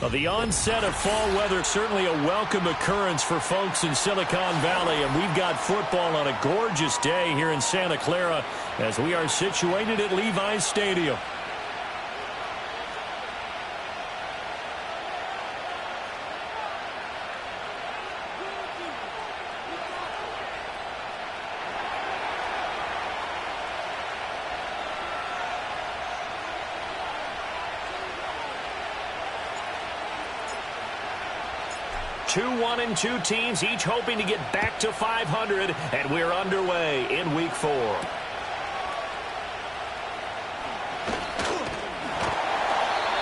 Well, the onset of fall weather, certainly a welcome occurrence for folks in Silicon Valley, and we've got football on a gorgeous day here in Santa Clara as we are situated at Levi's Stadium. Two 1-2 teams, each hoping to get back to 500, and we're underway in Week 4.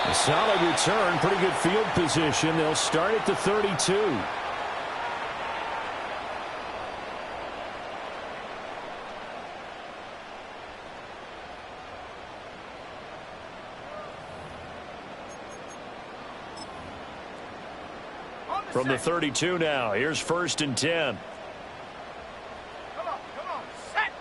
A solid return, pretty good field position. They'll start at the 32. From the 32 now, here's 1st and 10. Come on, set.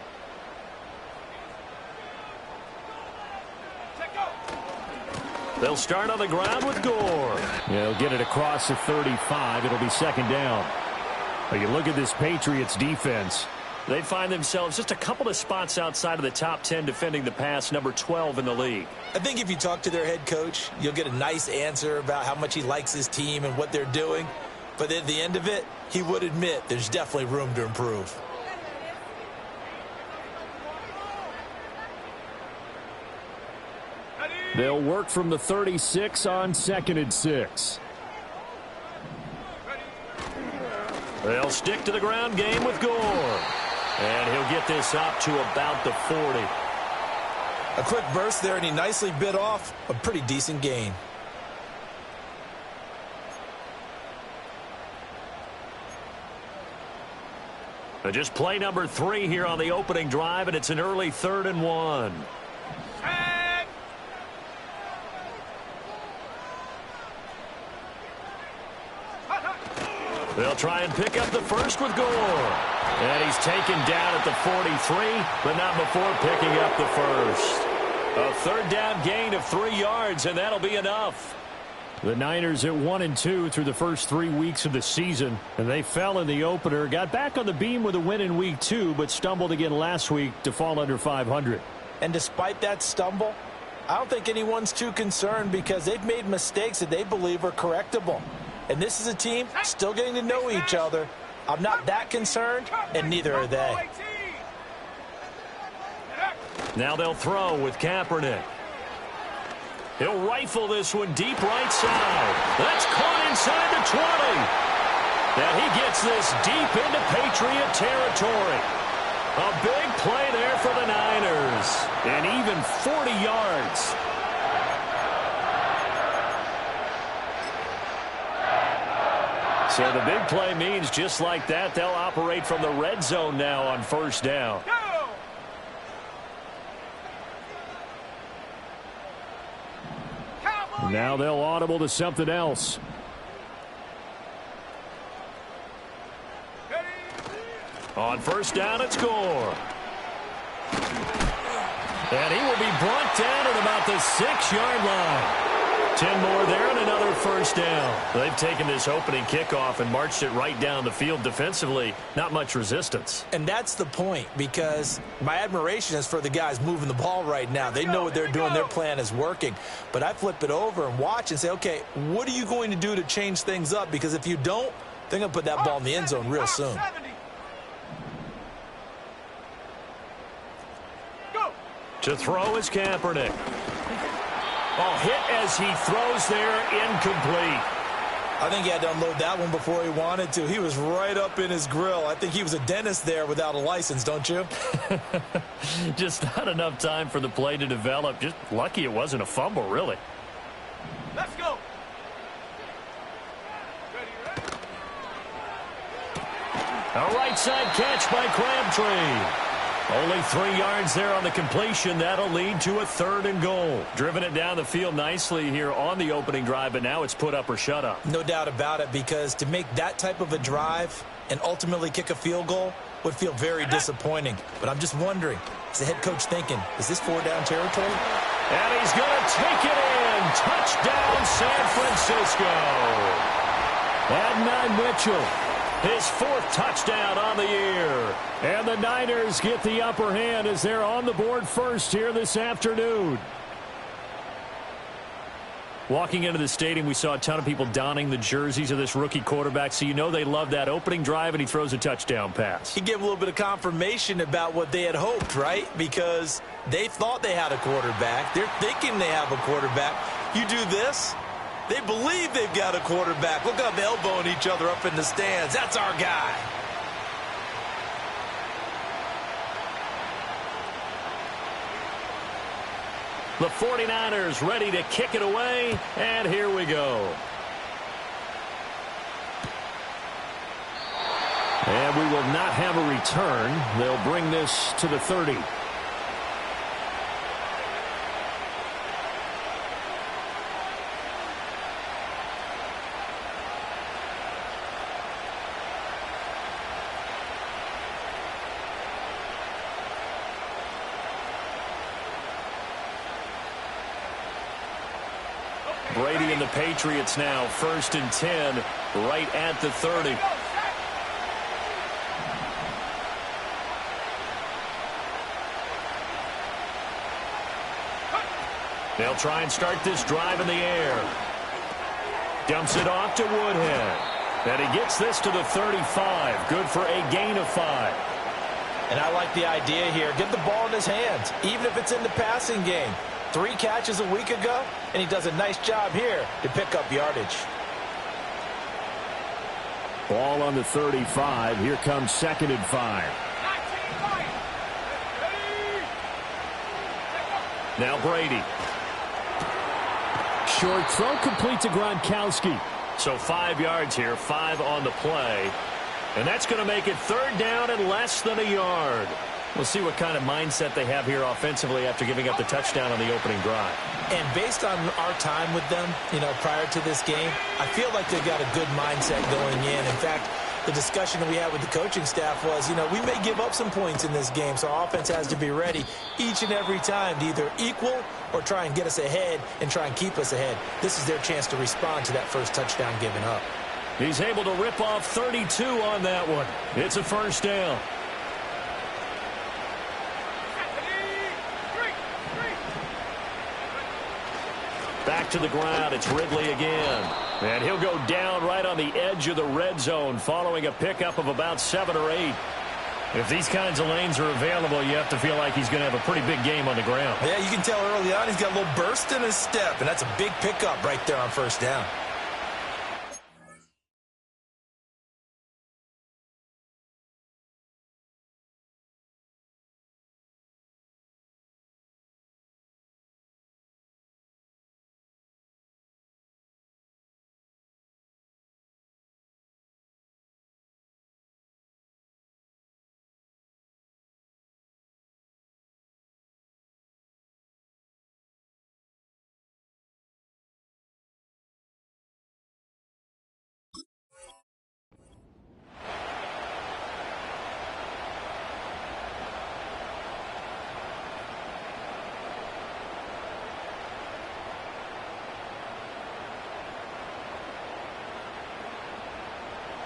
They'll start on the ground with Gore. They'll get it across the 35. It'll be 2nd down. But you look at this Patriots defense. They find themselves just a couple of spots outside of the top 10 defending the pass, number 12 in the league. I think if you talk to their head coach, you'll get a nice answer about how much he likes his team and what they're doing. But at the end of it, he would admit there's definitely room to improve. They'll work from the 36 on 2nd and 6. They'll stick to the ground game with Gore. And he'll get this up to about the 40. A quick burst there, and he nicely bit off a pretty decent gain. Just play number 3 here on the opening drive, and it's an early 3rd and 1. They'll try and pick up the first with Gore. And he's taken down at the 43, but not before picking up the first. A 3rd down gain of 3 yards, and that'll be enough. The Niners at 1-2 through the first 3 weeks of the season, and they fell in the opener, got back on the beam with a win in Week 2, but stumbled again last week to fall under 500. And despite that stumble, I don't think anyone's too concerned because they've made mistakes that they believe are correctable. And this is a team still getting to know each other. I'm not that concerned, and neither are they. Now they'll throw with Kaepernick. He'll rifle this one deep right side. That's caught inside the 20. And he gets this deep into Patriot territory. A big play there for the Niners. And even 40 yards. So the big play means just like that, they'll operate from the red zone now on 1st down. Now they'll audible to something else. On 1st down, it's Gore. And he will be brought down at about the 6-yard line. 10 more there and another 1st down. They've taken this opening kickoff and marched it right down the field defensively. Not much resistance. And that's the point, because my admiration is for the guys moving the ball right now. They know what they're doing. Their plan is working. But I flip it over and watch and say, okay, what are you going to do to change things up? Because if you don't, they're going to put that ball in the end zone real soon. To throw is Kaepernick. Oh, hit as he throws there, incomplete. I think he had to unload that one before he wanted to. He was right up in his grill. I think he was a dentist there without a license, don't you? Just not enough time for the play to develop. Just lucky it wasn't a fumble, really. Let's go. A right side catch by Crabtree. Only 3 yards there on the completion. That'll lead to a 3rd and goal. Driven it down the field nicely here on the opening drive, but now it's put up or shut up. No doubt about it, because to make that type of a drive and ultimately kick a field goal would feel very disappointing. But I'm just wondering, is the head coach thinking, is this 4-down territory? And he's going to take it in. Touchdown, San Francisco. Francisco. Adnan Mitchell, his 4th touchdown on the year. And the Niners get the upper hand as they're on the board first here this afternoon. Walking into the stadium, we saw a ton of people donning the jerseys of this rookie quarterback, so you know they love that opening drive, and he throws a touchdown pass. He gave a little bit of confirmation about what they had hoped, right? Because they thought they had a quarterback. They're thinking they have a quarterback. You do this, they believe they've got a quarterback. Look up, elbowing each other up in the stands. That's our guy. The 49ers ready to kick it away, and here we go. And we will not have a return. They'll bring this to the 30. Brady and the Patriots now 1st and 10 right at the 30. They'll try and start this drive in the air. Dumps it off to Woodhead. And he gets this to the 35. Good for a gain of 5. And I like the idea here. Get the ball in his hands, even if it's in the passing game. 3 catches a week ago, and he does a nice job here to pick up yardage. Ball on the 35. Here comes 2nd and 5. Now Brady. Short throw complete to Gronkowski. So 5 yards here, 5 on the play. And that's going to make it 3rd down and less than a yard. We'll see what kind of mindset they have here offensively after giving up the touchdown on the opening drive. And based on our time with them, prior to this game, I feel like they've got a good mindset going in. In fact, the discussion that we had with the coaching staff was, we may give up some points in this game, so our offense has to be ready each and every time to either equal or try and get us ahead and try and keep us ahead. This is their chance to respond to that first touchdown given up. He's able to rip off 32 on that one. It's a 1st down. Back to the ground. It's Ridley again. And he'll go down right on the edge of the red zone following a pickup of about 7 or 8. If these kinds of lanes are available, you have to feel like he's going to have a pretty big game on the ground. Yeah, you can tell early on he's got a little burst in his step, and that's a big pickup right there on 1st down.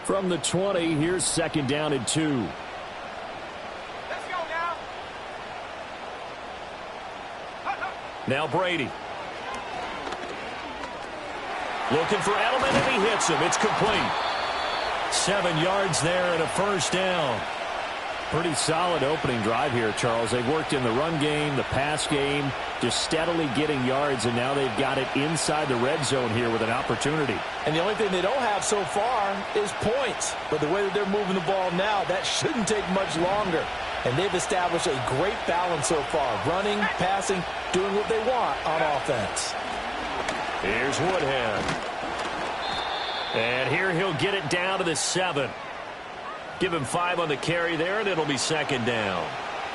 From the 20, here's 2nd down and 2. Let's go now. Now Brady. Looking for Edelman, and he hits him. It's complete. 7 yards there and a 1st down. Pretty solid opening drive here, Charles. They've worked in the run game, the pass game, just steadily getting yards, and now they've got it inside the red zone here with an opportunity. And the only thing they don't have so far is points. But the way that they're moving the ball now, that shouldn't take much longer. And they've established a great balance so far. Running, passing, doing what they want on offense. Here's Woodhead. And here he'll get it down to the 7. Give him 5 on the carry there, and it'll be 2nd down.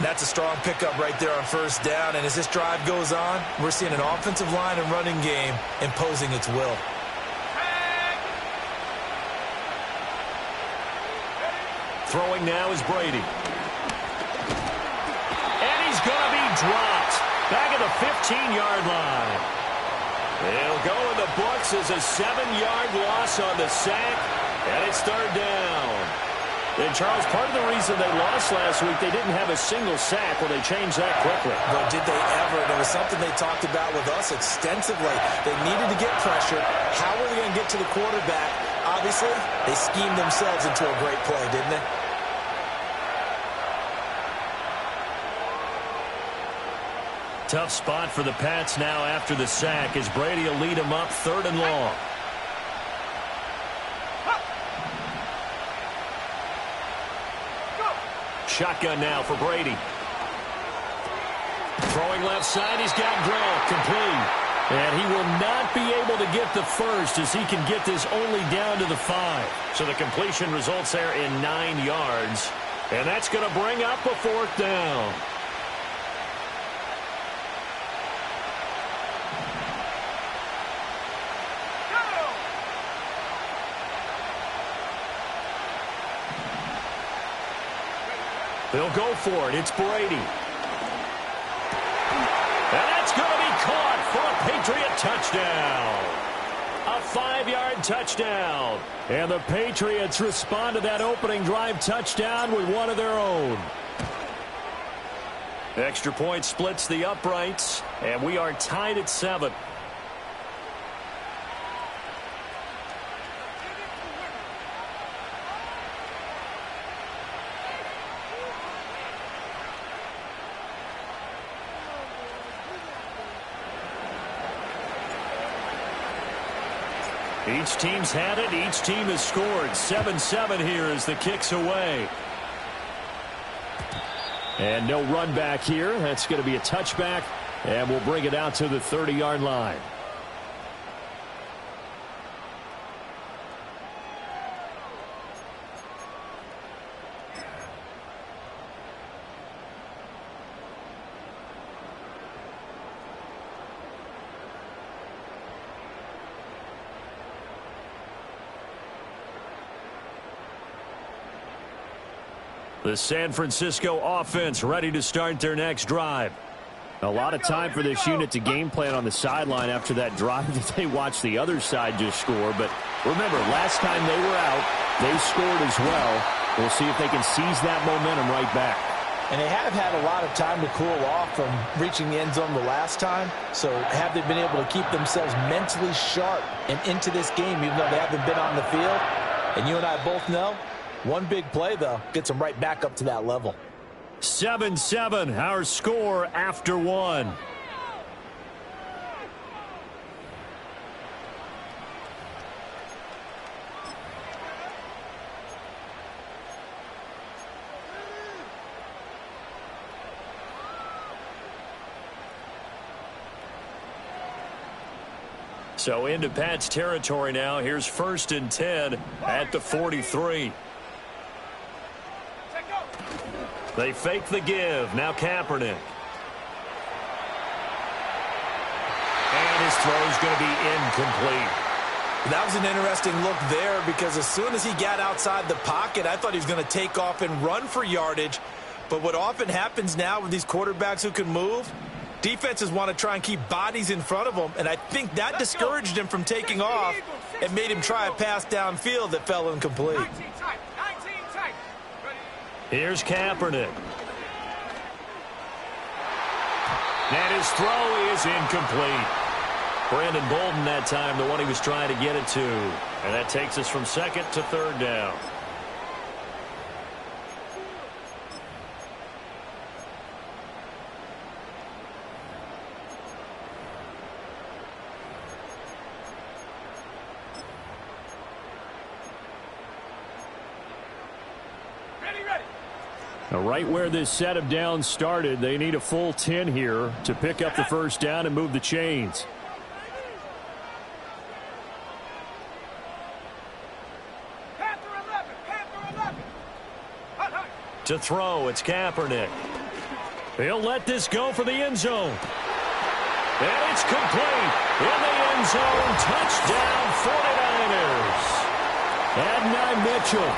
That's a strong pickup right there on 1st down. And as this drive goes on, we're seeing an offensive line and running game imposing its will. Throwing now is Brady. And he's going to be dropped back at the 15-yard line. It'll go in the books as a 7-yard loss on the sack, and it's third down. And, Charles, part of the reason they lost last week, they didn't have a single sack. Well, they changed that quickly. But did they ever? And it was something they talked about with us extensively. They needed to get pressure. How were they going to get to the quarterback? Obviously, they schemed themselves into a great play, didn't they? Tough spot for the Pats now after the sack as Brady will lead them up 3rd and long. Shotgun now for Brady. Throwing left side, he's got Grant, complete. And he will not be able to get the first as he can get this only down to the 5. So the completion results there in 9 yards. And that's going to bring up a 4th down. They'll go for it. It's Brady. And that's going to be caught for a Patriot touchdown. A 5-yard touchdown. And the Patriots respond to that opening drive touchdown with one of their own. Extra point splits the uprights, and we are tied at 7. Each team's had it. Each team has scored. 7-7 here as the kick's away. And no run back here. That's going to be a touchback. And we'll bring it out to the 30-yard line. The San Francisco offense ready to start their next drive. A lot of time for this unit to game plan on the sideline after that drive that they watched the other side just score. But remember, last time they were out, they scored as well. We'll see if they can seize that momentum right back. And they have had a lot of time to cool off from reaching the end zone the last time. So have they been able to keep themselves mentally sharp and into this game even though they haven't been on the field? And you and I both know, one big play, though, gets them right back up to that level. 7-7, our score after 1. So into Pat's territory now. Here's 1st and 10 at the 43. They fake the give. Now Kaepernick. And his throw's going to be incomplete. That was an interesting look there because as soon as he got outside the pocket, I thought he was going to take off and run for yardage. But what often happens now with these quarterbacks who can move, defenses want to try and keep bodies in front of them, and I think that discouraged him from taking off and made him try a pass downfield that fell incomplete. Here's Kaepernick. And his throw is incomplete. Brandon Bolden that time, the one he was trying to get it to. And that takes us from 2nd to 3rd down. Now, right where this set of downs started, they need a full 10 here to pick up the 1st down and move the chains. To throw, it's Kaepernick. He'll let this go for the end zone. And it's complete. In the end zone, touchdown 49ers. Adonai Mitchell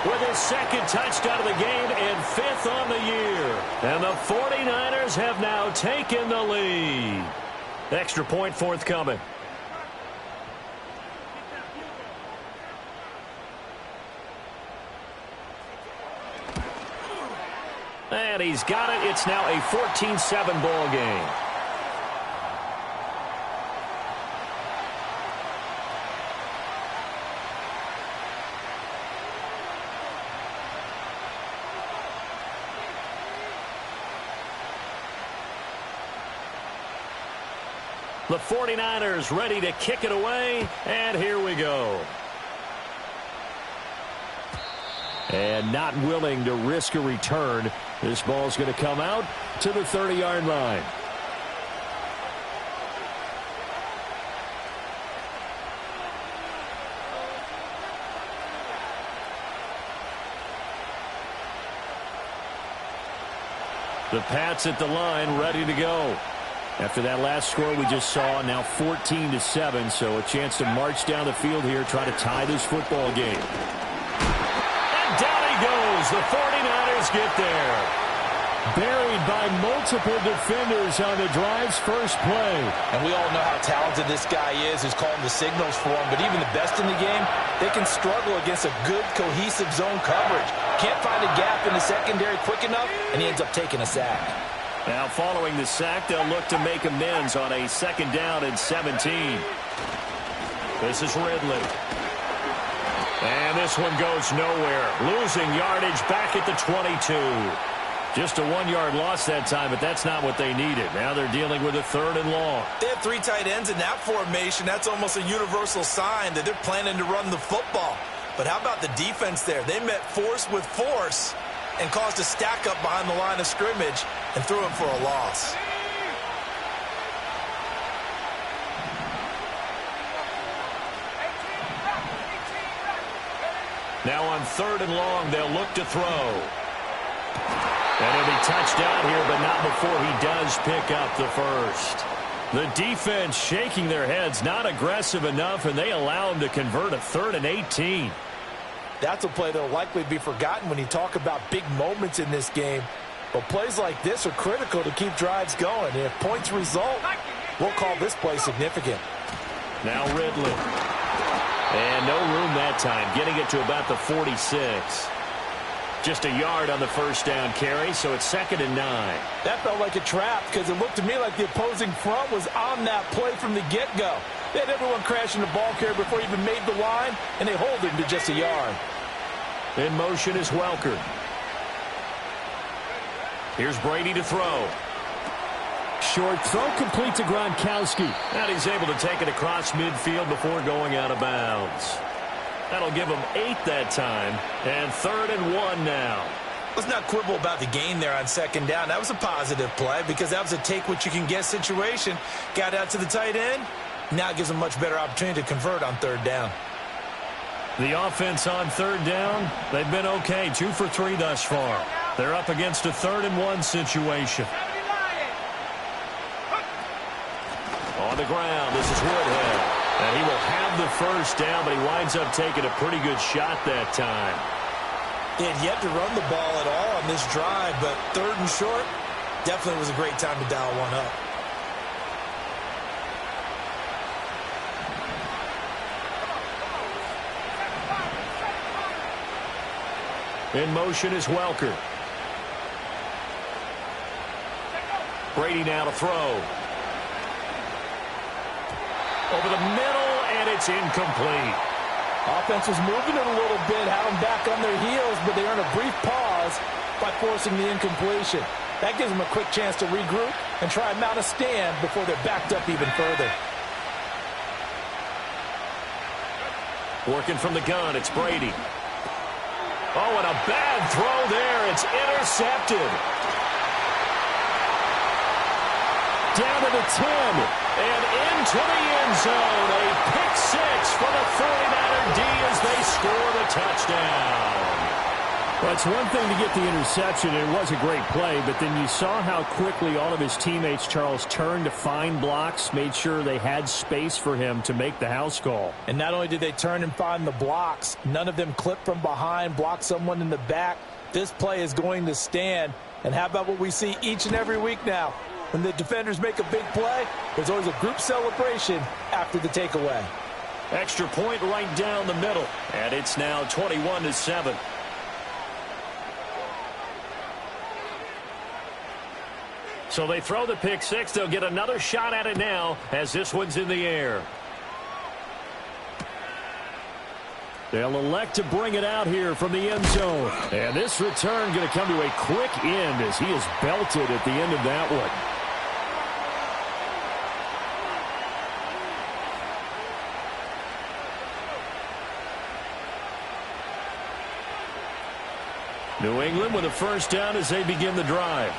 with his 2nd touchdown of the game and 5th on the year. And the 49ers have now taken the lead. Extra point forthcoming. And he's got it. It's now a 14-7 ball game. The 49ers ready to kick it away, and here we go. And not willing to risk a return. This ball's going to come out to the 30-yard line. The Pats at the line, ready to go. After that last score we just saw, now 14-7, so a chance to march down the field here, try to tie this football game. And down he goes. The 49ers get there. Buried by multiple defenders on the drive's first play. And we all know how talented this guy is who's calling the signals for him, but even the best in the game, they can struggle against a good, cohesive zone coverage. Can't find a gap in the secondary quick enough, and he ends up taking a sack. Now following the sack, they'll look to make amends on a 2nd down and 17. This is Ridley. And this one goes nowhere. Losing yardage back at the 22. Just a 1-yard loss that time, but that's not what they needed. Now they're dealing with a 3rd and long. They have 3 tight ends in that formation. That's almost a universal sign that they're planning to run the football. But how about the defense there? They met force with force and caused a stack up behind the line of scrimmage and threw him for a loss. Now on 3rd and long, they'll look to throw. And he'll be touched down here, but not before he does pick up the first. The defense shaking their heads, not aggressive enough, and they allow him to convert a 3rd and 18. That's a play that will likely be forgotten when you talk about big moments in this game. But plays like this are critical to keep drives going. And if points result, we'll call this play significant. Now Ridley. And no room that time, getting it to about the 46. Just a yard on the 1st down carry, so it's 2nd and 9. That felt like a trap because it looked to me like the opposing front was on that play from the get-go. They had everyone crashing the ball carrier before he even made the line, and they hold him to just a yard. In motion is Welker. Here's Brady to throw. Short throw complete to Gronkowski. And he's able to take it across midfield before going out of bounds. That'll give him 8 that time. And 3rd and 1 now. Let's not quibble about the gain there on 2nd down. That was a positive play because that was a take-what-you-can-get situation. Got out to the tight end. Now it gives them a much better opportunity to convert on 3rd down. The offense on 3rd down, they've been okay. 2 for 3 thus far. They're up against a 3rd and 1 situation. On the ground, this is Woodhead. And he will have the 1st down, but he winds up taking a pretty good shot that time. They had yet to run the ball at all on this drive, but 3rd and short definitely was a great time to dial one up. In motion is Welker. Brady now to throw. Over the middle, and it's incomplete. Offense was moving it a little bit, had them back on their heels, but they earned a brief pause by forcing the incompletion. That gives them a quick chance to regroup and try and mount a stand before they're backed up even further. Working from the gun, it's Brady. Oh, and a bad throw there. It's intercepted. Down to the 10 and into the end zone. A pick 6 for the 49er D as they score the touchdown. Well, it's one thing to get the interception, and it was a great play, but then you saw how quickly all of his teammates, Charles, turned to find blocks, made sure they had space for him to make the house call. And not only did they turn and find the blocks, none of them clipped from behind, blocked someone in the back. This play is going to stand. And how about what we see each and every week now? When the defenders make a big play, there's always a group celebration after the takeaway. Extra point right down the middle, and it's now 21-7. So they throw the pick six. They'll get another shot at it now as this one's in the air. They'll elect to bring it out here from the end zone. And this return going to come to a quick end as he is belted at the end of that one. New England with a first down as they begin the drive.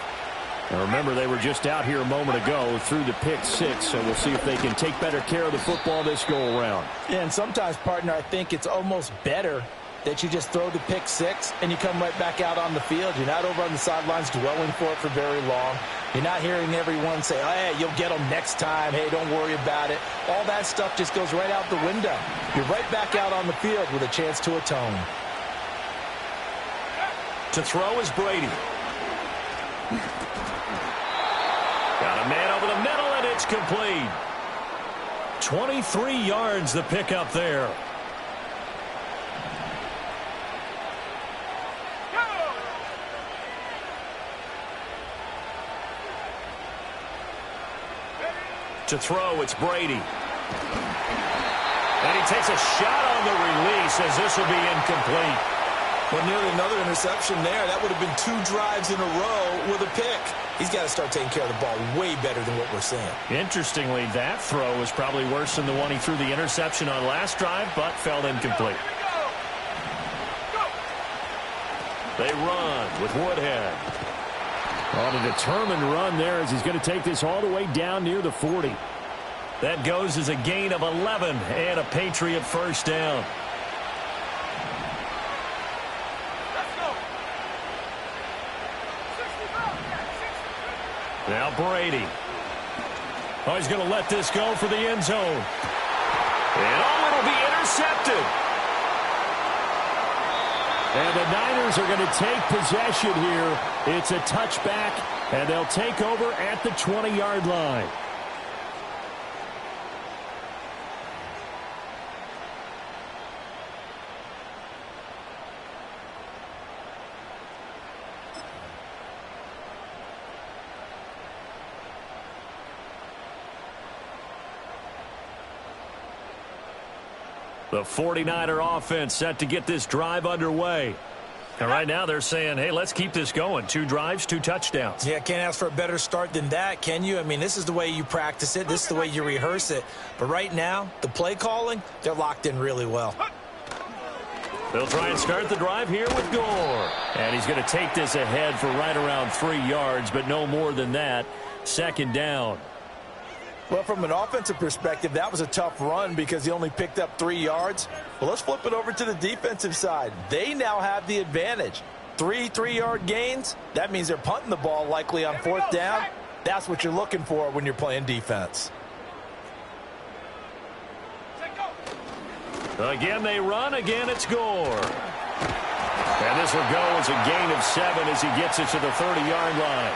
Now remember, they were just out here a moment ago through the pick six, so we'll see if they can take better care of the football this go-around. Yeah, and sometimes, partner, I think it's almost better that you just throw the pick six and you come right back out on the field. You're not over on the sidelines dwelling for it for very long. You're not hearing everyone say, oh, hey, you'll get them next time. Hey, don't worry about it. All that stuff just goes right out the window. You're right back out on the field with a chance to atone. To throw is Brady. Got a man over the middle, and it's complete. 23 yards the pickup there. To throw, it's Brady. And he takes a shot on the release as this will be incomplete. Well, nearly another interception there. That would have been 2 drives in a row with a pick. He's got to start taking care of the ball way better than what we're seeing. Interestingly, that throw was probably worse than the one he threw the interception on last drive, but fell incomplete. They run with Woodhead. On a determined run there as he's going to take this all the way down near the 40. That goes as a gain of 11 and a Patriot first down. Now Brady. Oh, he's going to let this go for the end zone. And it'll be intercepted. And the Niners are going to take possession here. It's a touchback, and they'll take over at the 20-yard line. The 49er offense set to get this drive underway. And right now they're saying, hey, let's keep this going. 2 drives, 2 touchdowns. Yeah, can't ask for a better start than that, can you? I mean, this is the way you practice it. This is the way you rehearse it. But right now, the play calling, they're locked in really well. They'll try and start the drive here with Gore. And he's going to take this ahead for right around 3 yards, but no more than that. Second down. Well, from an offensive perspective, that was a tough run because he only picked up 3 yards. Well, let's flip it over to the defensive side. They now have the advantage. 3 3-yard gains. That means they're punting the ball likely on 4th down. That's what you're looking for when you're playing defense. Again, they run. Again, it's Gore. And this will go as a gain of 7 as he gets it to the 30-yard line.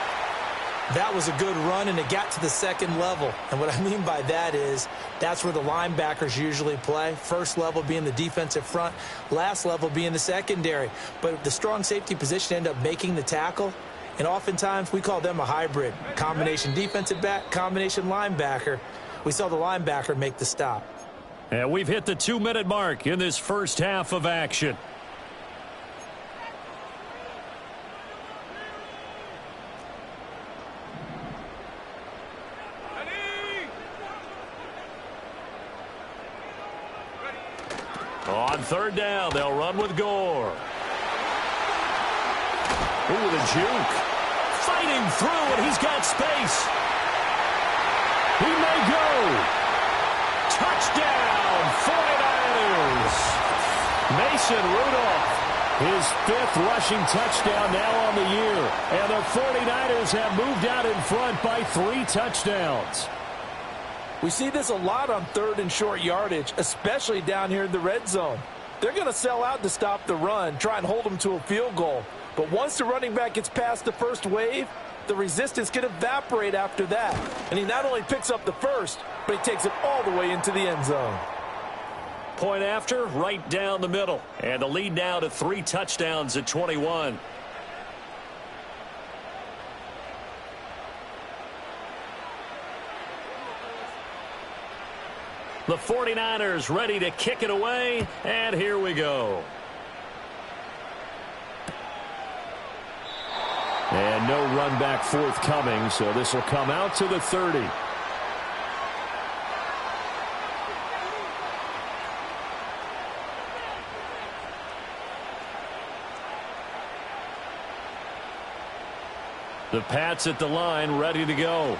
That was a good run, and it got to the second level. And what I mean by that is that's where the linebackers usually play. First level being the defensive front, last level being the secondary. But the strong safety position ended up making the tackle, and oftentimes we call them a hybrid. Combination defensive back, combination linebacker. We saw the linebacker make the stop. And we've hit the 2-minute mark in this first half of action. On 3rd down, they'll run with Gore. Ooh, the juke. Fighting through, and he's got space. He may go. Touchdown, 49ers. Mason Rudolph, his 5th rushing touchdown now on the year. And the 49ers have moved out in front by 3 touchdowns. We see this a lot on 3rd and short yardage, especially down here in the red zone. They're going to sell out to stop the run, try and hold them to a field goal. But once the running back gets past the first wave, the resistance can evaporate after that. And he not only picks up the first, but he takes it all the way into the end zone. Point after, right down the middle. And the lead now to 3 touchdowns at 21. The 49ers ready to kick it away, and here we go. And no run back forthcoming, so this will come out to the 30. The Pats at the line, ready to go.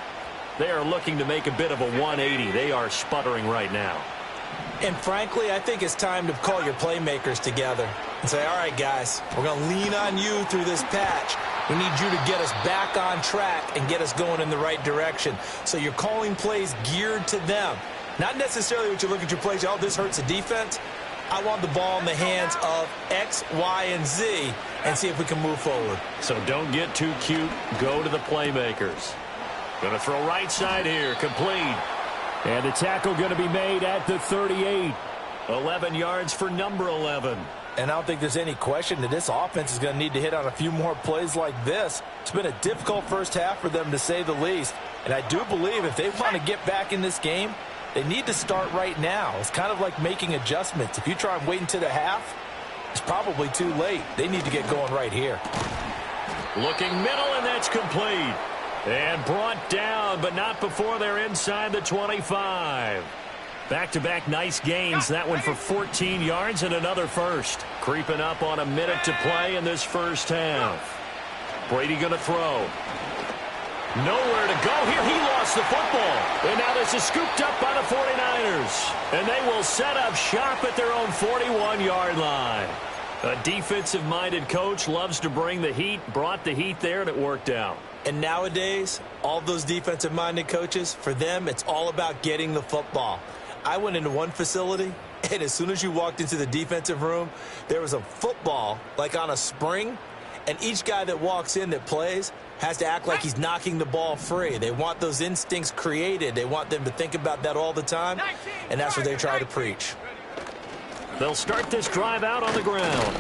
They are looking to make a bit of a 180. They are sputtering right now. And frankly, I think it's time to call your playmakers together and say, all right, guys, we're going to lean on you through this patch. We need you to get us back on track and get us going in the right direction. So you're calling plays geared to them. Not necessarily what you look at your plays, oh, this hurts the defense. I want the ball in the hands of X, Y, and Z and see if we can move forward. So don't get too cute. Go to the playmakers. Going to throw right side here. Complete. And the tackle going to be made at the 38. 11 yards for number 11. And I don't think there's any question that this offense is going to need to hit on a few more plays like this. It's been a difficult first half for them, to say the least. And I do believe if they want to get back in this game, they need to start right now. It's kind of like making adjustments. If you try and wait until the half, it's probably too late. They need to get going right here. Looking middle, and that's complete. And brought down, but not before they're inside the 25. Back-to-back nice gains. That one for 14 yards and another first. Creeping up on a minute to play in this first half. Brady going to throw. Nowhere to go here. He lost the football. And now this is scooped up by the 49ers. And they will set up shop at their own 41-yard line. A defensive-minded coach loves to bring the heat. Brought the heat there, and it worked out. And nowadays, all those defensive-minded coaches, for them, it's all about getting the football. I went into one facility, and as soon as you walked into the defensive room, there was a football, like on a spring, and each guy that walks in that plays has to act like he's knocking the ball free. They want those instincts created. They want them to think about that all the time, and that's what they try to preach. They'll start this drive out on the ground.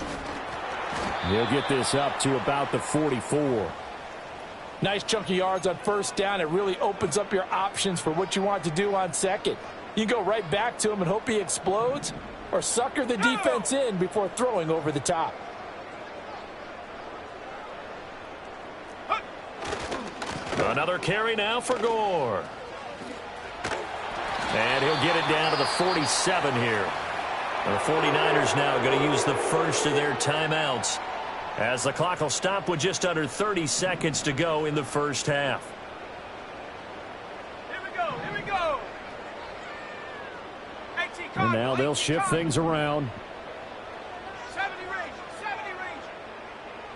He'll get this up to about the 44. Nice chunk of yards on first down. It really opens up your options for what you want to do on second. You go right back to him and hope he explodes, or sucker the defense in before throwing over the top. Another carry now for Gore. And he'll get it down to the 47 here. The 49ers now going to use the first of their timeouts, as the clock will stop with just under 30 seconds to go in the first half. Here we go, here we go. And now they'll shift things around. 70 range, 70 range.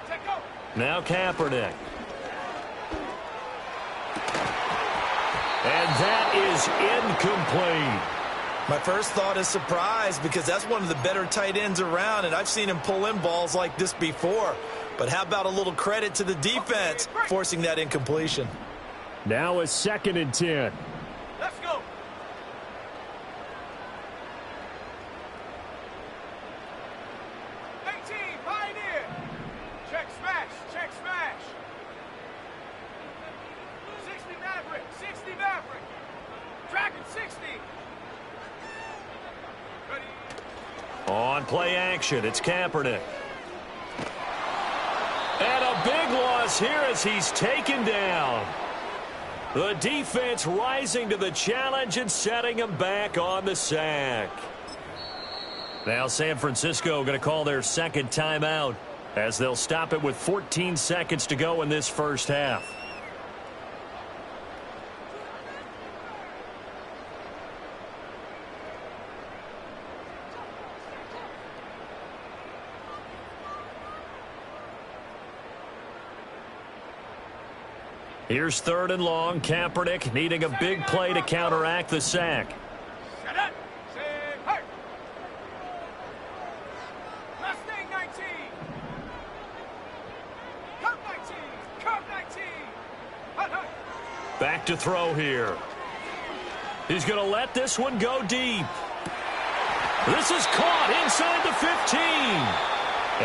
Take go. Now Kaepernick. And that is incomplete. My first thought is surprise, because that's one of the better tight ends around, and I've seen him pull in balls like this before. But how about a little credit to the defense forcing that incompletion? Now a 2nd and 10. Let's go. Pioneer. Check smash, check smash. 60 Maverick, 60 Maverick. Dragon 60. On play action, it's Kaepernick. And a big loss here as he's taken down. The defense rising to the challenge and setting him back on the sack. Now San Francisco going to call their second timeout, as they'll stop it with 14 seconds to go in this first half. Here's 3rd and long. Kaepernick needing a big play to counteract the sack. Shut up. Say hey. Mustang 19. Curve 19. Curve 19. Hut, hut. Back to throw here. He's going to let this one go deep. This is caught inside the 15.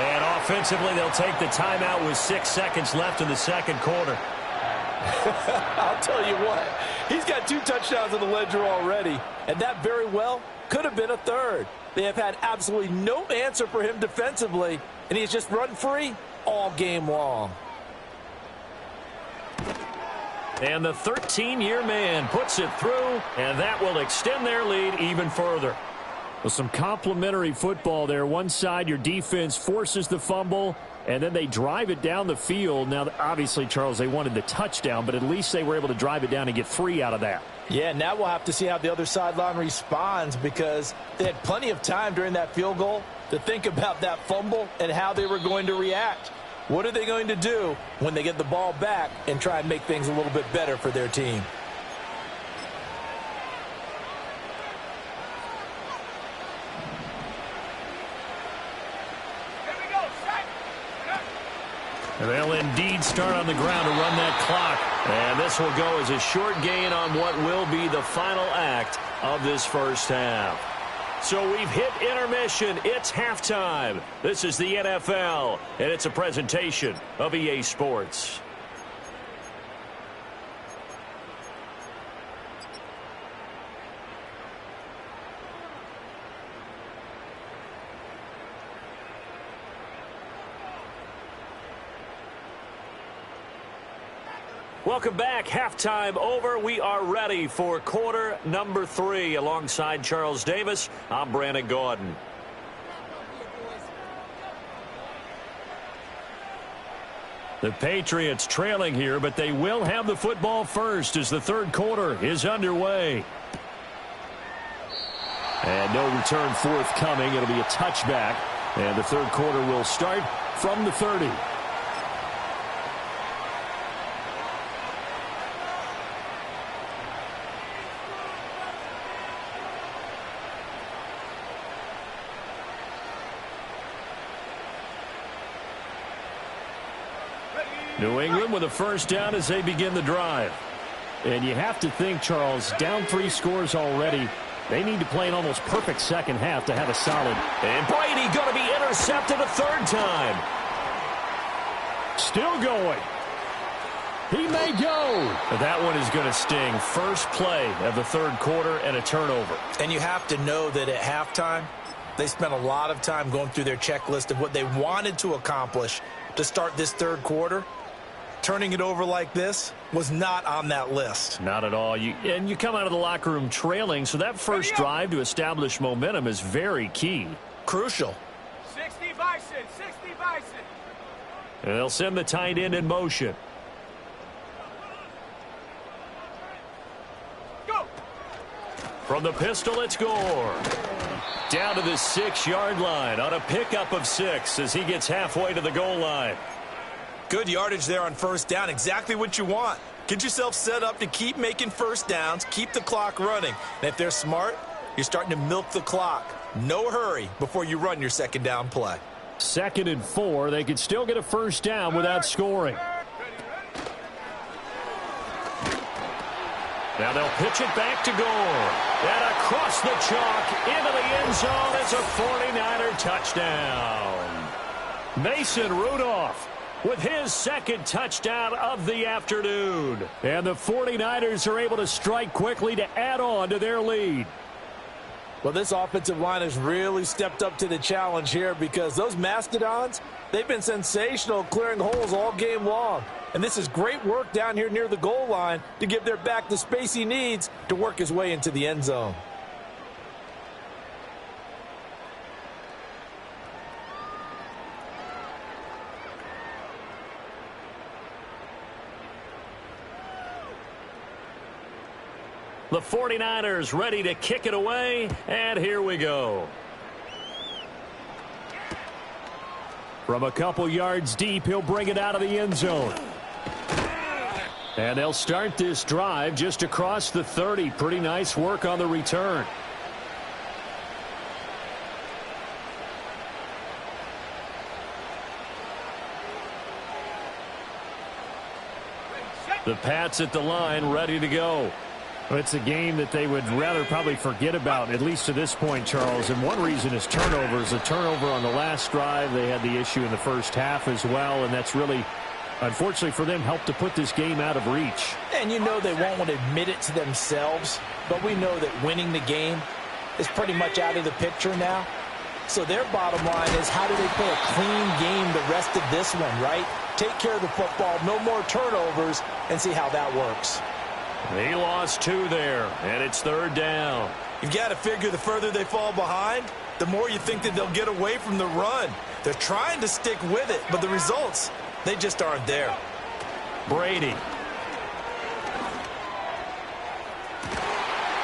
And offensively, they'll take the timeout with 6 seconds left in the second quarter. I'll tell you what, He's got 2 touchdowns in the ledger already, and that very well could have been a third. They have had absolutely no answer for him defensively, and he's just run free all game long. And the 13-year man puts it through, and that will extend their lead even further. Well, some complimentary football there. One side, your defense forces the fumble, and then they drive it down the field. Now, obviously, Charles, they wanted the touchdown, but at least they were able to drive it down and get free out of that. Yeah, now we'll have to see how the other sideline responds, because they had plenty of time during that field goal to think about that fumble and how they were going to react. What are they going to do when they get the ball back and try and make things a little bit better for their team? And they'll indeed start on the ground to run that clock. And this will go as a short gain on what will be the final act of this first half. So we've hit intermission. It's halftime. This is the NFL, and it's a presentation of EA Sports. Welcome back. Halftime over. We are ready for quarter number 3. Alongside Charles Davis, I'm Brandon Gaudin. The Patriots trailing here, but they will have the football first as the third quarter is underway. And no return forthcoming. It'll be a touchback. And the third quarter will start from the 30. New England with a first down as they begin the drive. And you have to think, Charles, down 3 scores already. They need to play an almost perfect second half to have a solid. And Brady going to be intercepted a third time. Still going. He may go. That one is going to sting. First play of the third quarter and a turnover. And you have to know that at halftime, they spent a lot of time going through their checklist of what they wanted to accomplish to start this third quarter. Turning it over like this was not on that list. Not at all. And you come out of the locker room trailing, so that first drive to establish momentum is very key. Crucial. 60 Bison, 60 Bison. And they'll send the tight end in motion. Go. From the pistol, it's Gore. Down to the 6-yard line on a pickup of 6 as he gets halfway to the goal line. Good yardage there on first down. Exactly what you want. Get yourself set up to keep making first downs, keep the clock running. And if they're smart, you're starting to milk the clock. No hurry before you run your second down play. 2nd and 4. They could still get a first down without scoring. Now they'll pitch it back to Gore. And across the chalk into the end zone. It's a 49er touchdown. Mason Rudolph with his 2nd touchdown of the afternoon. And the 49ers are able to strike quickly to add on to their lead. Well, this offensive line has really stepped up to the challenge here, because those Mastodons, they've been sensational clearing holes all game long. And this is great work down here near the goal line to give their back the space he needs to work his way into the end zone. The 49ers ready to kick it away, and here we go. From a couple yards deep, he'll bring it out of the end zone. And they'll start this drive just across the 30. Pretty nice work on the return. The Pats at the line, ready to go. It's a game that they would rather probably forget about, at least to this point, Charles. And one reason is turnovers. A turnover on the last drive. They had the issue in the first half as well, and that's really unfortunately for them, helped to put this game out of reach. And you know they won't want to admit it to themselves, but we know that winning the game is pretty much out of the picture now. So their bottom line is, how do they play a clean game the rest of this one, right? Take care of the football, no more turnovers, and see how that works. He lost 2 there, and it's 3rd down. You've got to figure the further they fall behind, the more you think that they'll get away from the run. They're trying to stick with it, but the results, they just aren't there. Brady.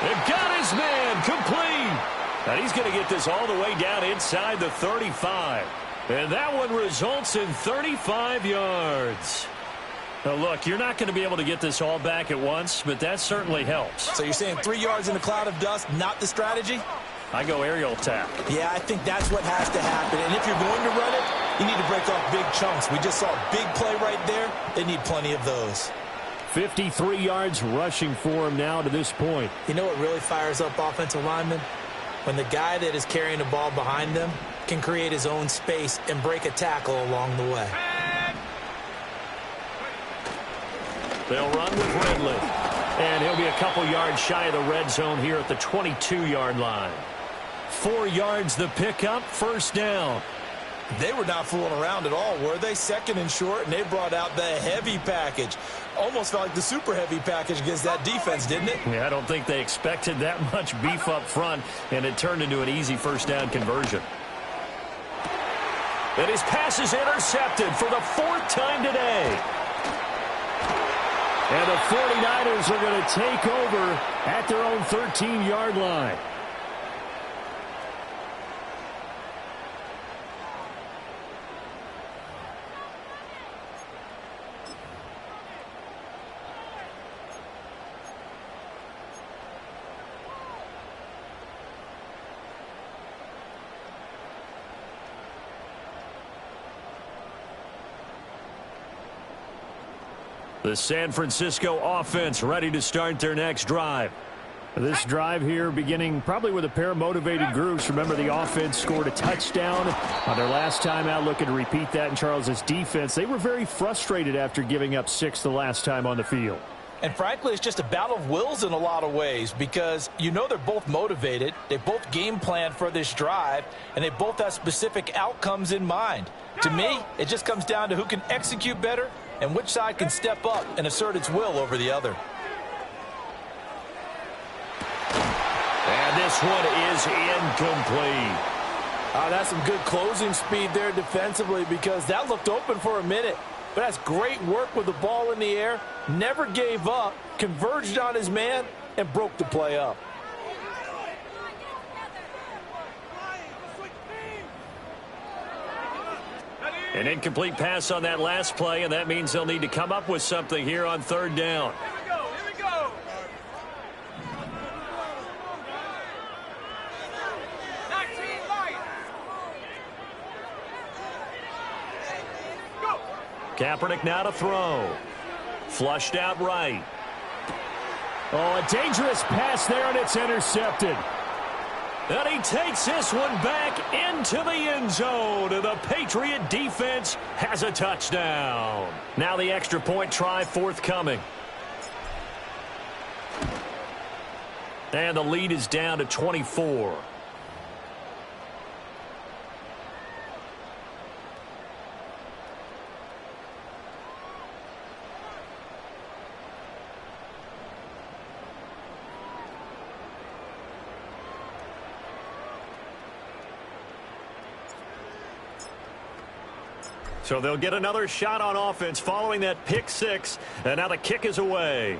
They've got his man complete. And he's going to get this all the way down inside the 35. And that one results in 35 yards. Now, look, you're not going to be able to get this all back at once, but that certainly helps. So you're saying 3 yards in a cloud of dust, not the strategy? I go aerial attack. Yeah, I think that's what has to happen. And if you're going to run it, you need to break off big chunks. We just saw a big play right there. They need plenty of those. 53 yards rushing for him now to this point. You know what really fires up offensive linemen? When the guy that is carrying the ball behind them can create his own space and break a tackle along the way. They'll run with Ridley. And he'll be a couple yards shy of the red zone here at the 22-yard line. 4 yards the pickup, 1st down. They were not fooling around at all, were they? 2nd and short, and they brought out the heavy package. Almost felt like the super heavy package against that defense, didn't it? Yeah, I don't think they expected that much beef up front, and it turned into an easy 1st down conversion. And his pass is intercepted for the 4th time today. And the 49ers are going to take over at their own 13-yard line. The San Francisco offense ready to start their next drive. This drive here beginning probably with a pair of motivated groups. Remember, the offense scored a touchdown on their last time out, looking to repeat that in Charles's defense. They were very frustrated after giving up 6 the last time on the field. And frankly, it's just a battle of wills in a lot of ways, because you know they're both motivated, they both game plan for this drive, and they both have specific outcomes in mind. To me, it just comes down to who can execute better and which side can step up and assert its will over the other. And this one is incomplete. That's some good closing speed there defensively, because that looked open for a minute. But that's great work with the ball in the air. Never gave up, converged on his man, and broke the play up. An incomplete pass on that last play, and that means they'll need to come up with something here on 3rd down. Here we go. 19 Lions. Go. Kaepernick now to throw. Flushed out right. Oh, a dangerous pass there, and it's intercepted. And he takes this one back into the end zone. And the Patriot defense has a touchdown. Now the extra point try forthcoming. And the lead is down to 24. So they'll get another shot on offense following that pick 6. And now the kick is away.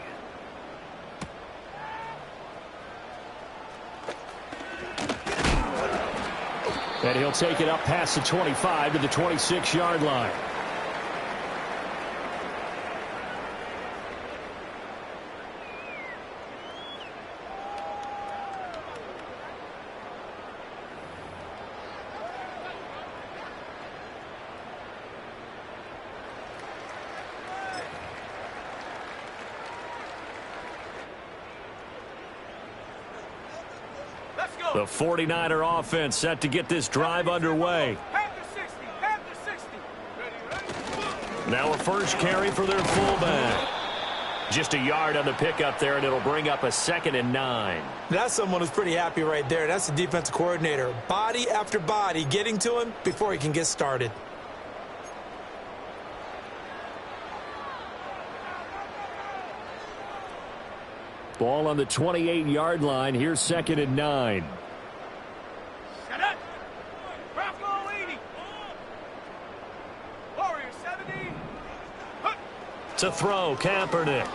And he'll take it up past the 25 to the 26-yard line. The 49er offense set to get this drive underway. Now a first carry for their fullback. Just a yard on the pickup there, and it'll bring up a 2nd and 9. That's someone who's pretty happy right there. That's the defensive coordinator. Body after body getting to him before he can get started. Ball on the 28-yard line. Here's 2nd and 9. Set up. Buffalo leading. Warrior 70. To throw, Kaepernick.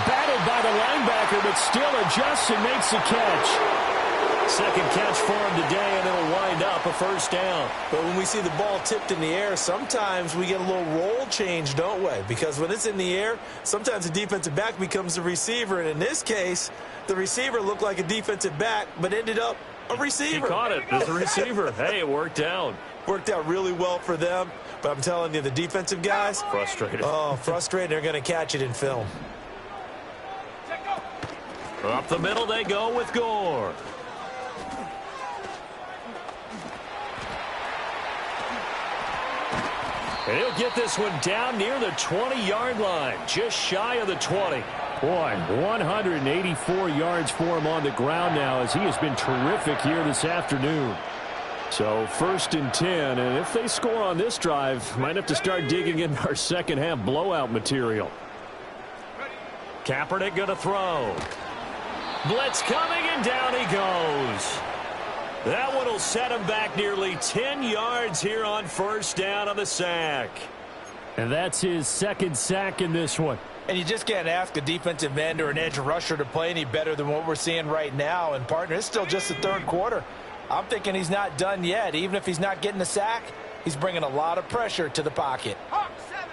Battled by the linebacker, but still adjusts and makes the catch. Second catch for him today, and it'll wind up a first down. But when we see the ball tipped in the air, sometimes we get a little roll change, don't we? Because when it's in the air, sometimes the defensive back becomes the receiver. And in this case, the receiver looked like a defensive back, but ended up a receiver. He caught it as a receiver. Hey, it worked out. Worked out really well for them. But I'm telling you, the defensive guys, frustrated. Oh, frustrated. They're going to catch it in film. Up the middle they go with Gore. And he'll get this one down near the 20-yard line, just shy of the 20. Boy, 184 yards for him on the ground now, as he has been terrific here this afternoon. So 1st and 10, and if they score on this drive, might have to start digging in our second half blowout material. Kaepernick going to throw. Blitz coming, and down he goes. That one will set him back nearly 10 yards here on first down on the sack. And that's his 2nd sack in this one. And you just can't ask a defensive end or an edge rusher to play any better than what we're seeing right now. And, partner, it's still just the 3rd quarter. I'm thinking he's not done yet. Even if he's not getting a sack, he's bringing a lot of pressure to the pocket.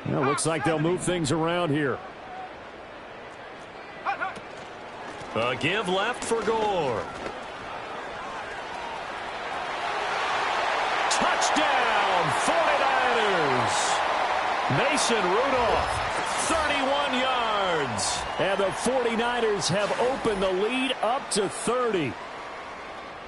Well, looks like they'll move things around here. A give left for Gore. Touchdown, 49ers. Mason Rudolph, 31 yards. And the 49ers have opened the lead up to 30.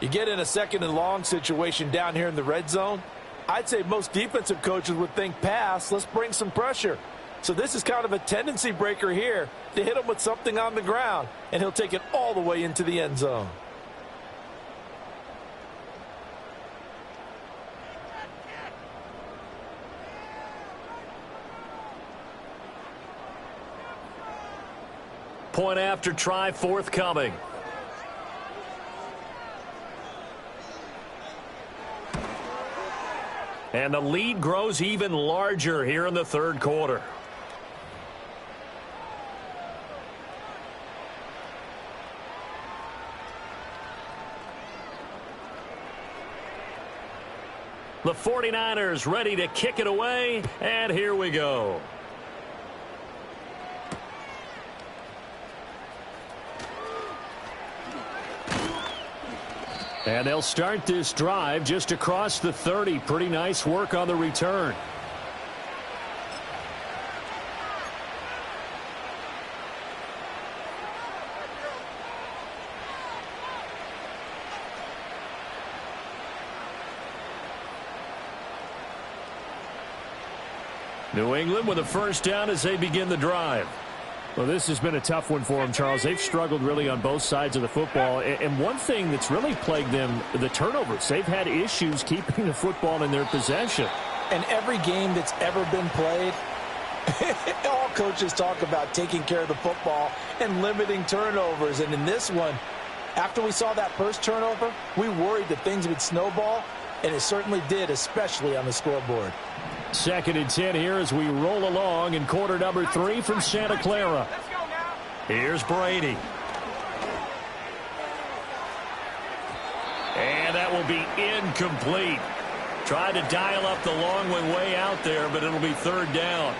You get in a 2nd and long situation down here in the red zone, I'd say most defensive coaches would think pass, let's bring some pressure. So this is kind of a tendency breaker here to hit him with something on the ground, and he'll take it all the way into the end zone. Point after try forthcoming. And the lead grows even larger here in the 3rd quarter. The 49ers ready to kick it away, and here we go. And they'll start this drive just across the 30. Pretty nice work on the return. New England with a first down as they begin the drive. Well, this has been a tough one for them, Charles. They've struggled really on both sides of the football. And one thing that's really plagued them, the turnovers. They've had issues keeping the football in their possession. And every game that's ever been played, all coaches talk about taking care of the football and limiting turnovers. And in this one, after we saw that first turnover, we worried that things would snowball, and it certainly did, especially on the scoreboard. 2nd and 10 here as we roll along in quarter number 3 from Santa Clara. Here's Brady. And that will be incomplete. Tried to dial up the long way out there, but it'll be 3rd down.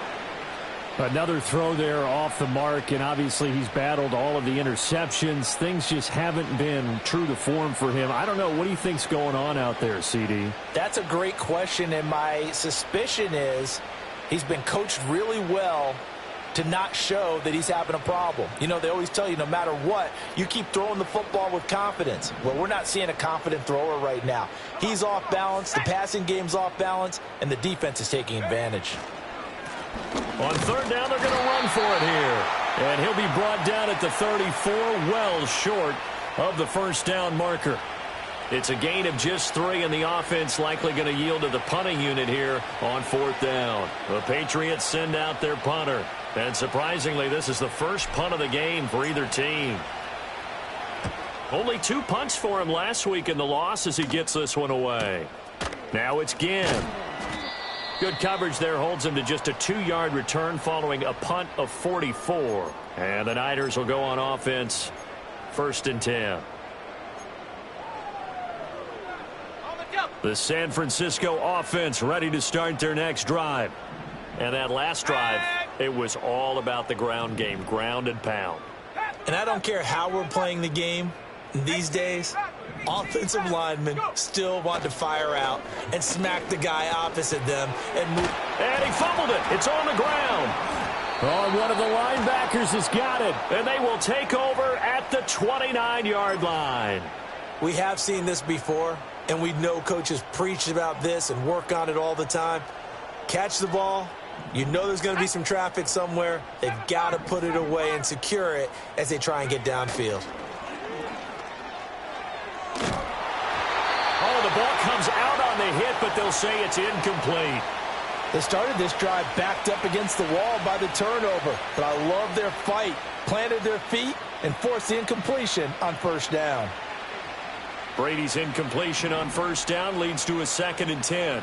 Another throw there off the mark, and obviously he's battled all of the interceptions. Things just haven't been true to form for him. I don't know. What do you think's going on out there, CD? That's a great question, and my suspicion is he's been coached really well to not show that he's having a problem. You know, they always tell you no matter what, you keep throwing the football with confidence. Well, we're not seeing a confident thrower right now. He's off balance, the passing game's off balance, and the defense is taking advantage. On third down, they're going to run for it here. And he'll be brought down at the 34, well short of the first down marker. It's a gain of just 3, and the offense likely going to yield to the punting unit here on fourth down. The Patriots send out their punter. And surprisingly, this is the first punt of the game for either team. Only 2 punts for him last week in the loss as he gets this one away. Now it's Ginn. Good coverage there holds him to just a 2-yard return following a punt of 44. And the Niners will go on offense, 1st and 10. The San Francisco offense ready to start their next drive. And that last drive, it was all about the ground game, ground and pound. And I don't care how we're playing the game these days, offensive linemen still want to fire out and smack the guy opposite them and move. And he fumbled it. It's on the ground. Oh, one of the linebackers has got it. And they will take over at the 29-yard line. We have seen this before, and we know coaches preach about this and work on it all the time. Catch the ball. You know there's going to be some traffic somewhere. They've got to put it away and secure it as they try and get downfield. Oh, the ball comes out on the hit, but they'll say it's incomplete. They started this drive backed up against the wall by the turnover, but I love their fight. Planted their feet and forced the incompletion on first down. Brady's incompletion on first down leads to a 2nd and 10.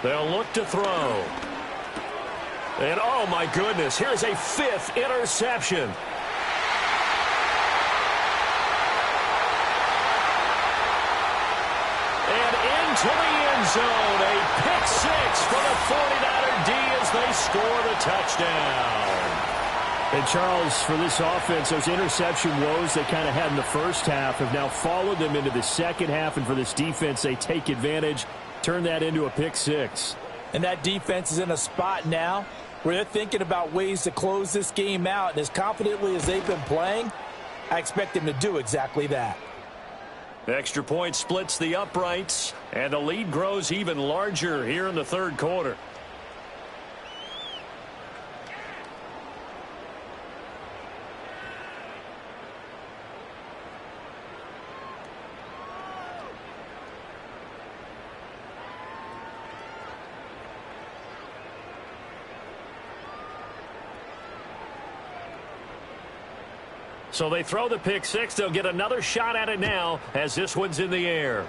They'll look to throw. And, oh, my goodness, here's a 5th interception. And into the end zone, a pick 6 for the 49er D as they score the touchdown. And, Charles, for this offense, those interception woes they kind of had in the first half have now followed them into the second half. And for this defense, they take advantage, turn that into a pick 6. And that defense is in a spot now where they're thinking about ways to close this game out. And as confidently as they've been playing, I expect them to do exactly that. Extra point splits the uprights, and the lead grows even larger here in the third quarter. So they throw the pick 6. They'll get another shot at it now as this one's in the air.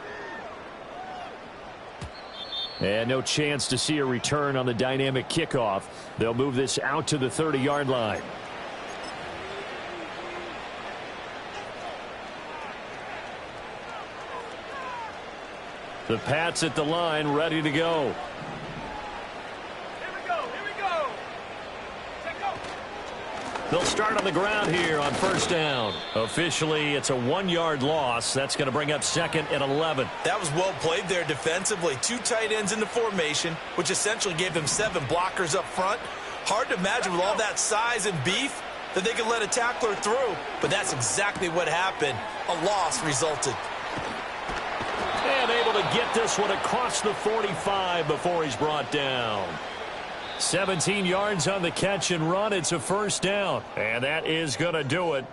And no chance to see a return on the dynamic kickoff. They'll move this out to the 30-yard line. The Pats at the line ready to go. They'll start on the ground here on first down. Officially, it's a 1-yard loss. That's going to bring up 2nd and 11. That was well played there defensively. 2 tight ends in the formation, which essentially gave them 7 blockers up front. Hard to imagine with all that size and beef that they could let a tackler through. But that's exactly what happened. A loss resulted. And able to get this one across the 45 before he's brought down. 17 yards on the catch and run. It's a first down. And that is going to do it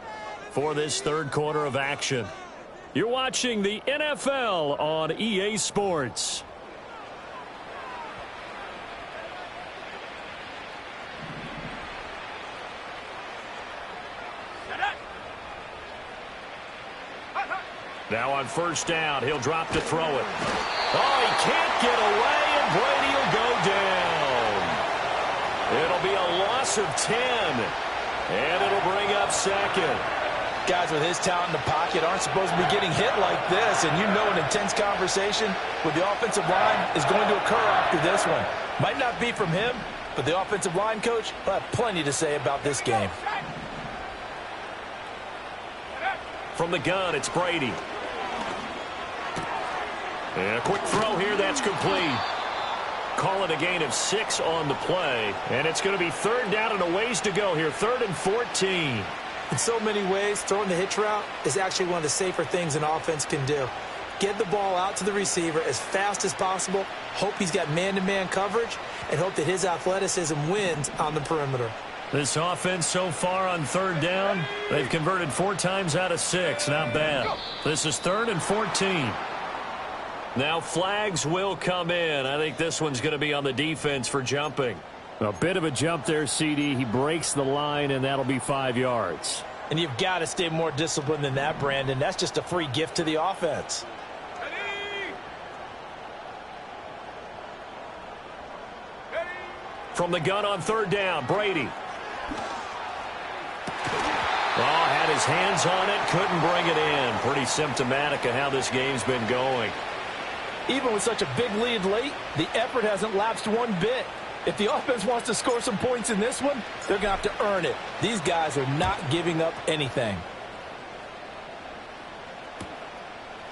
for this third quarter of action. You're watching the NFL on EA Sports. Now on first down, he'll drop to throw it. Oh, he can't get away, and Brady will go down. It'll be a loss of 10, and it'll bring up 2nd. Guys with his talent in the pocket aren't supposed to be getting hit like this, and you know an intense conversation with the offensive line is going to occur after this one. Might not be from him, but the offensive line coach will have plenty to say about this game. From the gun, it's Brady. And a quick throw here, that's complete. Call it a gain of 6 on the play. And it's going to be 3rd down and a ways to go here. 3rd and 14. In so many ways, throwing the hitch route is actually one of the safer things an offense can do. Get the ball out to the receiver as fast as possible, hope he's got man-to-man coverage, and hope that his athleticism wins on the perimeter. This offense so far on 3rd down, they've converted 4 times out of 6. Not bad. This is 3rd and 14. Now flags will come in. I think this one's going to be on the defense for jumping. A bit of a jump there, CD. He breaks the line, and that'll be 5 yards. And you've got to stay more disciplined than that, Brandon. That's just a free gift to the offense. From the gun on 3rd down, Brady. Oh, had his hands on it, couldn't bring it in. Pretty symptomatic of how this game's been going. Even with such a big lead late, the effort hasn't lapsed one bit. If the offense wants to score some points in this one, they're going to have to earn it. These guys are not giving up anything.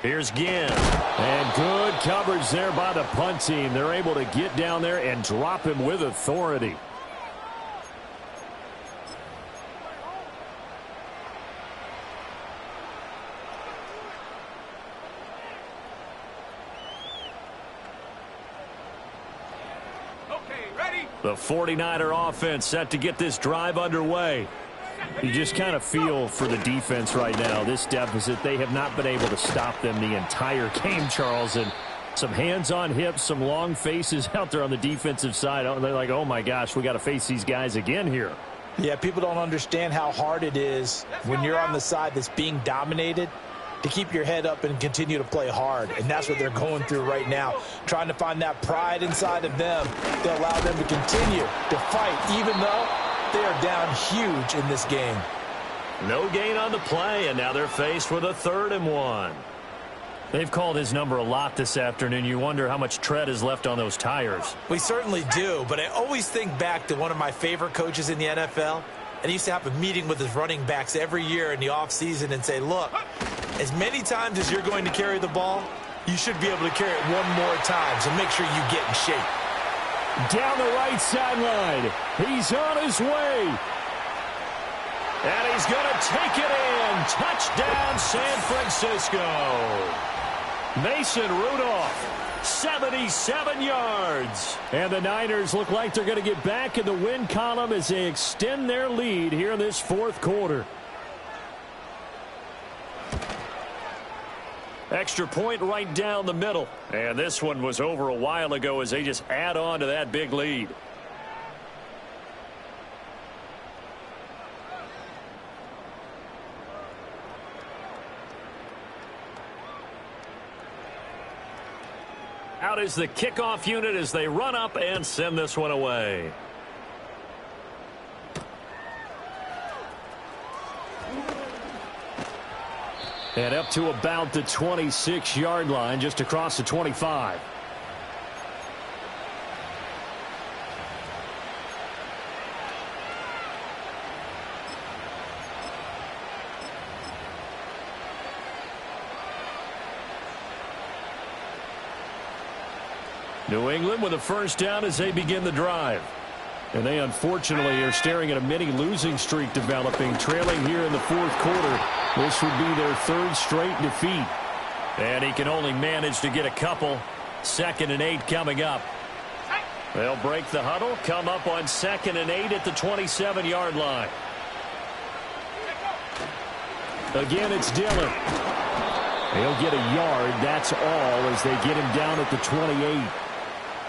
Here's Ginn. And good coverage there by the punt team. They're able to get down there and drop him with authority. The 49er offense set to get this drive underway. You just kind of feel for the defense right now. This deficit, they have not been able to stop them the entire game, Charles. And some hands on hips, some long faces out there on the defensive side. They're like, oh, my gosh, we got to face these guys again here. Yeah, people don't understand how hard it is when you're on the side that's being dominated to keep your head up and continue to play hard. And that's what they're going through right now, trying to find that pride inside of them to allow them to continue to fight, even though they are down huge in this game. No gain on the play, and now they're faced with a 3rd and 1. They've called his number a lot this afternoon. You wonder how much tread is left on those tires. We certainly do, but I always think back to one of my favorite coaches in the NFL. And he used to have a meeting with his running backs every year in the offseason and say, look, as many times as you're going to carry the ball, you should be able to carry it one more time, so make sure you get in shape. Down the right sideline. He's on his way. And he's going to take it in. Touchdown, San Francisco. Mason Rudolph. 77 yards. And the Niners look like they're going to get back in the win column as they extend their lead here in this 4th quarter. Extra point right down the middle. And this one was over a while ago as they just add on to that big lead. Out is the kickoff unit as they run up and send this one away. And up to about the 26-yard line, just across the 25. New England with a 1st down as they begin the drive. And they unfortunately are staring at a mini losing streak developing, trailing here in the 4th quarter. This would be their 3rd straight defeat. And he can only manage to get a couple. 2nd and 8 coming up. They'll break the huddle, come up on 2nd and 8 at the 27-yard line. Again, it's Dillon. He'll get a yard, that's all, as they get him down at the 28.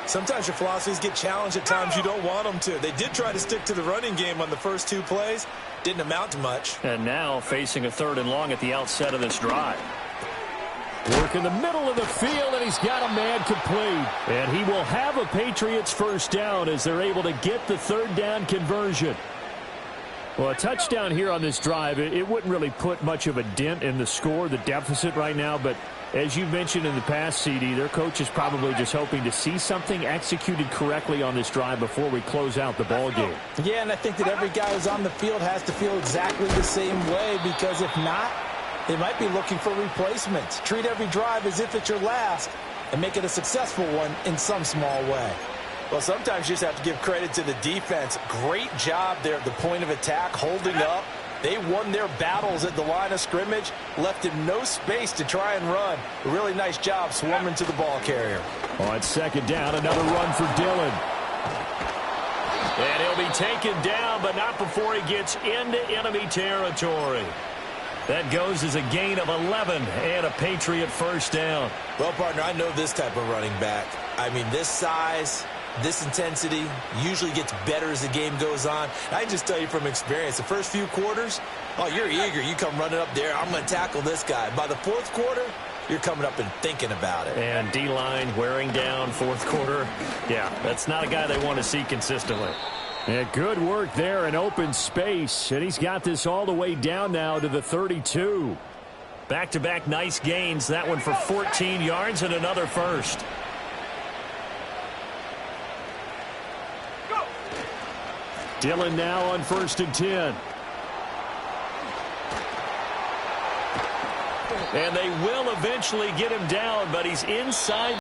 Sometimes your philosophies get challenged at times you don't want them to. They did try to stick to the running game on the first 2 plays. Didn't amount to much. And now facing a 3rd and long at the outset of this drive. Work in the middle of the field, and he's got a man complete. And he will have a Patriots 1st down as they're able to get the 3rd down conversion. Well, a touchdown here on this drive, it wouldn't really put much of a dent in the score, the deficit right now, but as you mentioned in the past, CD, their coach is probably just hoping to see something executed correctly on this drive before we close out the ball game. Yeah, and I think that every guy who's on the field has to feel exactly the same way, because if not, they might be looking for replacements. Treat every drive as if it's your last and make it a successful one in some small way. Well, sometimes you just have to give credit to the defense. Great job there at the point of attack, holding up. They won their battles at the line of scrimmage, left him no space to try and run. A really nice job swarming to the ball carrier. On second down, another run for Dillon. And he'll be taken down, but not before he gets into enemy territory. That goes as a gain of 11 and a Patriot first down. Well, partner, I know this type of running back. I mean, this size, this intensity usually gets better as the game goes on. I can just tell you from experience, the first few quarters, oh, you're eager. You come running up there, I'm going to tackle this guy. By the fourth quarter, you're coming up and thinking about it. And D-line wearing down fourth quarter. Yeah, that's not a guy they want to see consistently. Yeah, good work there in open space. And he's got this all the way down now to the 32. Back-to-back nice gains. That one for 14 yards and another first. Dillon now on 1st and 10. And they will eventually get him down, but he's inside